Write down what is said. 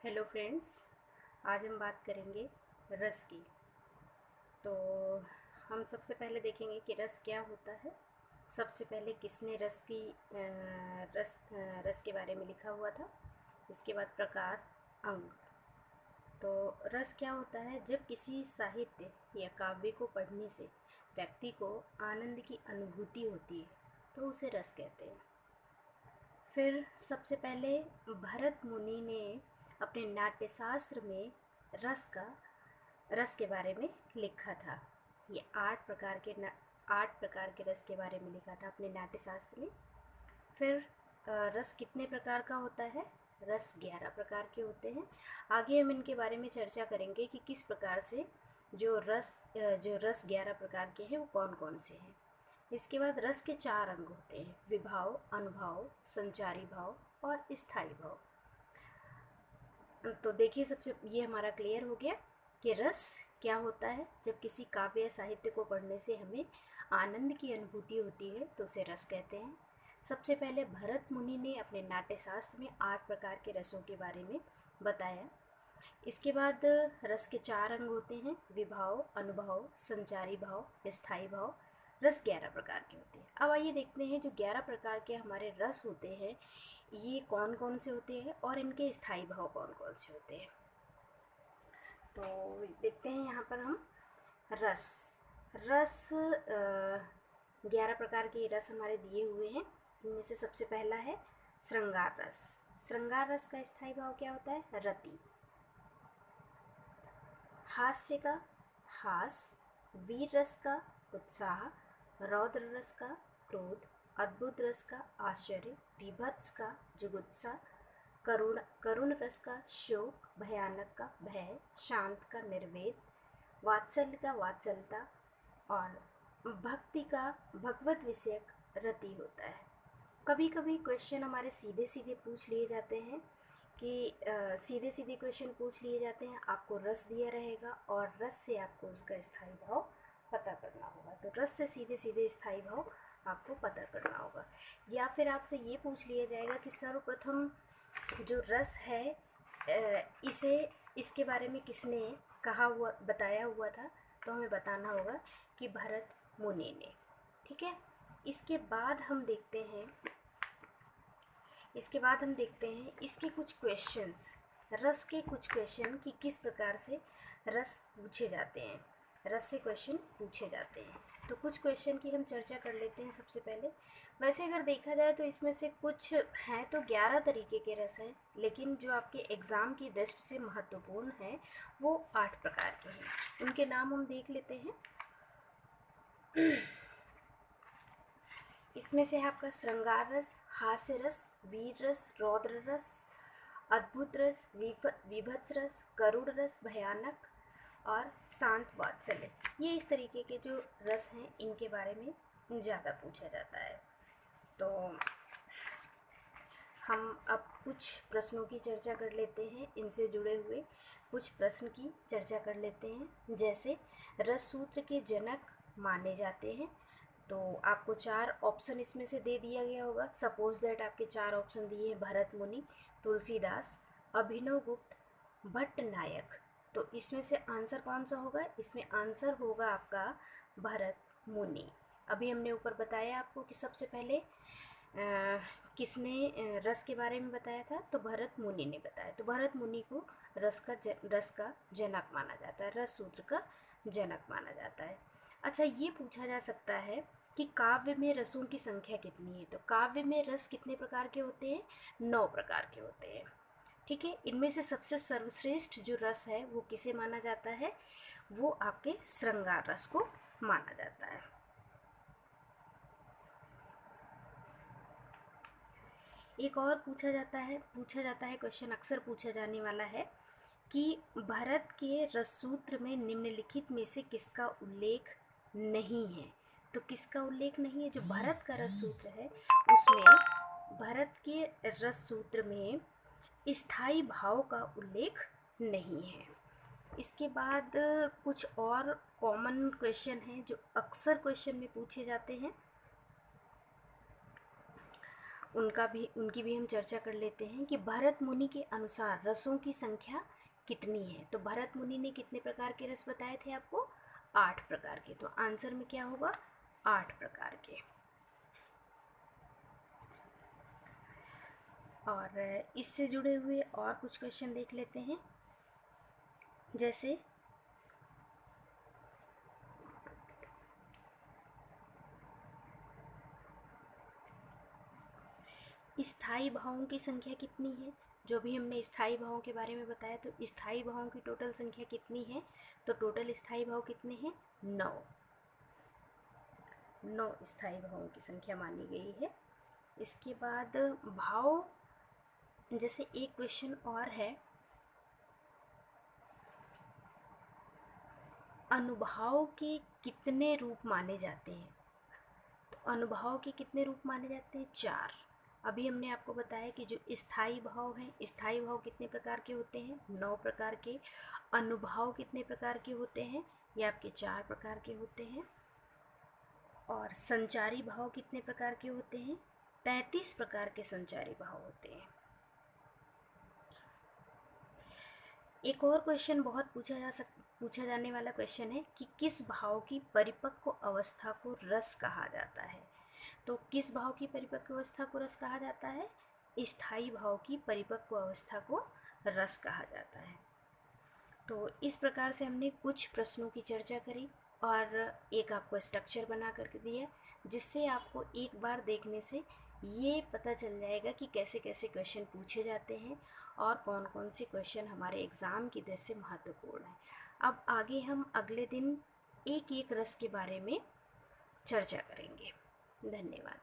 Hello friends, आज हम बात करेंगे रस की। तो हम सबसे पहले देखेंगे कि रस क्या होता है। सबसे पहले किसने रस के बारे में लिखा हुआ था। इसके बाद प्रकार, अंग। तो रस क्या होता है? जब किसी साहित्य या काव्य को पढ़ने से व्यक्ति को आनंद की अनुभूति होती है तो उसे रस कहते हैं। फिर सबसे पहले भरत मुनि ने अपने नाट्यशास्त्र में रस के बारे में लिखा था। ये आठ प्रकार के रस के बारे में लिखा था अपने नाट्यशास्त्र में। फिर रस कितने प्रकार का होता है? रस 11 प्रकार के होते हैं। आगे हम इनके बारे में चर्चा करेंगे कि किस प्रकार से जो रस 11 प्रकार के हैं वो कौन कौन से हैं। इसके बाद रस के 4 अंग होते हैं: विभाव, अनुभाव, संचारी भाव और स्थायी भाव। तो देखिए, सबसे ये हमारा क्लियर हो गया कि रस क्या होता है। जब किसी काव्य या साहित्य को पढ़ने से हमें आनंद की अनुभूति होती है तो उसे रस कहते हैं। सबसे पहले भरत मुनि ने अपने नाट्यशास्त्र में 8 प्रकार के रसों के बारे में बताया। इसके बाद रस के 4 अंग होते हैं: विभाव, अनुभाव, संचारी भाव, स्थायी भाव। रस 11 प्रकार के होते हैं। अब आइए देखते हैं जो 11 प्रकार के हमारे रस होते हैं ये कौन कौन से होते हैं और इनके स्थायी भाव कौन कौन से होते हैं। तो देखते हैं यहाँ पर हम रस रस 11 प्रकार के रस हमारे दिए हुए हैं। इनमें से सबसे पहला है श्रृंगार रस। श्रृंगार रस का स्थायी भाव क्या होता है? रति। हास्य का हास, वीर रस का उत्साह, रौद्र रस का क्रोध, अद्भुत रस का आश्चर्य, विभत्स का जुगुप्सा, करुण रस का शोक, भयानक का भय, शांत का निर्वेद, वात्सल्य का वात्सलता और भक्ति का भगवत विषयक रति होता है। कभी कभी क्वेश्चन हमारे सीधे सीधे पूछ लिए जाते हैं कि सीधे सीधे क्वेश्चन पूछ लिए जाते हैं। आपको रस दिया रहेगा और रस से आपको उसका स्थायी भाव पता करना होगा। तो रस से सीधे सीधे स्थायी भाव आपको पता करना होगा। या फिर आपसे ये पूछ लिया जाएगा कि सर्वप्रथम जो रस है इसके बारे में किसने बताया हुआ था? तो हमें बताना होगा कि भरत मुनि ने। ठीक है। इसके बाद हम देखते हैं इसके कुछ क्वेश्चंस, रस के कुछ क्वेश्चन कि किस प्रकार से रस पूछे जाते हैं, रस से क्वेश्चन पूछे जाते हैं। तो कुछ क्वेश्चन की हम चर्चा कर लेते हैं सबसे पहले। वैसे अगर देखा जाए तो इसमें से कुछ हैं तो 11 तरीके के रस हैं, लेकिन जो आपके एग्ज़ाम की दृष्टि से महत्वपूर्ण है वो 8 प्रकार के हैं। उनके नाम हम देख लेते हैं। इसमें से है आपका श्रृंगार रस, हास्य रस, वीर रस, रौद्र रस, अद्भुत रस, विभत्स रस, करुण रस, भयानक और शांत वात्सल्य। ये इस तरीके के जो रस हैं इनके बारे में ज़्यादा पूछा जाता है। तो हम अब कुछ प्रश्नों की चर्चा कर लेते हैं, इनसे जुड़े हुए कुछ प्रश्न की चर्चा कर लेते हैं। जैसे रस सूत्र के जनक माने जाते हैं। तो आपको 4 ऑप्शन इसमें से दे दिया गया होगा। सपोज दैट आपके 4 ऑप्शन दिए हैं: भरत मुनि, तुलसीदास, अभिनव गुप्त, भट्ट नायक। तो इसमें से आंसर कौन सा होगा? इसमें आंसर होगा आपका भरत मुनि। अभी हमने ऊपर बताया आपको कि सबसे पहले किसने रस के बारे में बताया था? तो भरत मुनि ने बताया। तो भरत मुनि को रस का जनक माना जाता है, रस सूत्र का जनक माना जाता है। अच्छा, ये पूछा जा सकता है कि काव्य में रसों की संख्या कितनी है? तो काव्य में रस कितने प्रकार के होते हैं? 9 प्रकार के होते हैं। ठीक है। इनमें से सबसे सर्वश्रेष्ठ जो रस है वो किसे माना जाता है? वो आपके श्रृंगार रस को माना जाता है। एक और पूछा जाता है क्वेश्चन अक्सर पूछा जाने वाला है कि भरत के रस सूत्र में निम्नलिखित में से किसका उल्लेख नहीं है? तो किसका उल्लेख नहीं है? जो भरत का रस सूत्र है उसमें भरत के रस सूत्र में स्थायी भाव का उल्लेख नहीं है। इसके बाद कुछ और कॉमन क्वेश्चन हैं जो अक्सर क्वेश्चन में पूछे जाते हैं। उनकी भी हम चर्चा कर लेते हैं कि भरत मुनि के अनुसार रसों की संख्या कितनी है। तो भरत मुनि ने कितने प्रकार के रस बताए थे आपको? 8 प्रकार के। तो आंसर में क्या होगा? 8 प्रकार के। और इससे जुड़े हुए और कुछ क्वेश्चन देख लेते हैं। जैसे स्थायी भावों की संख्या कितनी है? जो भी हमने स्थायी भावों के बारे में बताया, तो स्थायी भावों की टोटल संख्या कितनी है? तो टोटल स्थायी भाव कितने हैं? 9 स्थायी भावों की संख्या मानी गई है। इसके बाद भाव, जैसे एक क्वेश्चन और है, अनुभाव के कितने रूप माने जाते हैं? तो अनुभाव के कितने रूप माने जाते हैं? 4। अभी हमने आपको बताया कि जो स्थायी भाव हैं, स्थायी भाव कितने प्रकार के होते हैं? 9 प्रकार के। अनुभाव कितने प्रकार के होते हैं? ये आपके 4 प्रकार के होते हैं। और संचारी भाव कितने प्रकार के होते हैं? 33 प्रकार के संचारी भाव होते हैं। एक और क्वेश्चन बहुत पूछा जाने वाला क्वेश्चन है कि किस भाव की परिपक्व अवस्था को रस कहा जाता है? तो किस भाव की परिपक्व अवस्था को रस कहा जाता है? स्थायी भाव की परिपक्व अवस्था को रस कहा जाता है। तो इस प्रकार से हमने कुछ प्रश्नों की चर्चा करी और एक आपको स्ट्रक्चर बना करके दिया, जिससे आपको एक बार देखने से ये पता चल जाएगा कि कैसे कैसे क्वेश्चन पूछे जाते हैं और कौन कौन से क्वेश्चन हमारे एग्ज़ाम की दृष्टि से महत्वपूर्ण है। अब आगे हम अगले दिन एक एक रस के बारे में चर्चा करेंगे। धन्यवाद।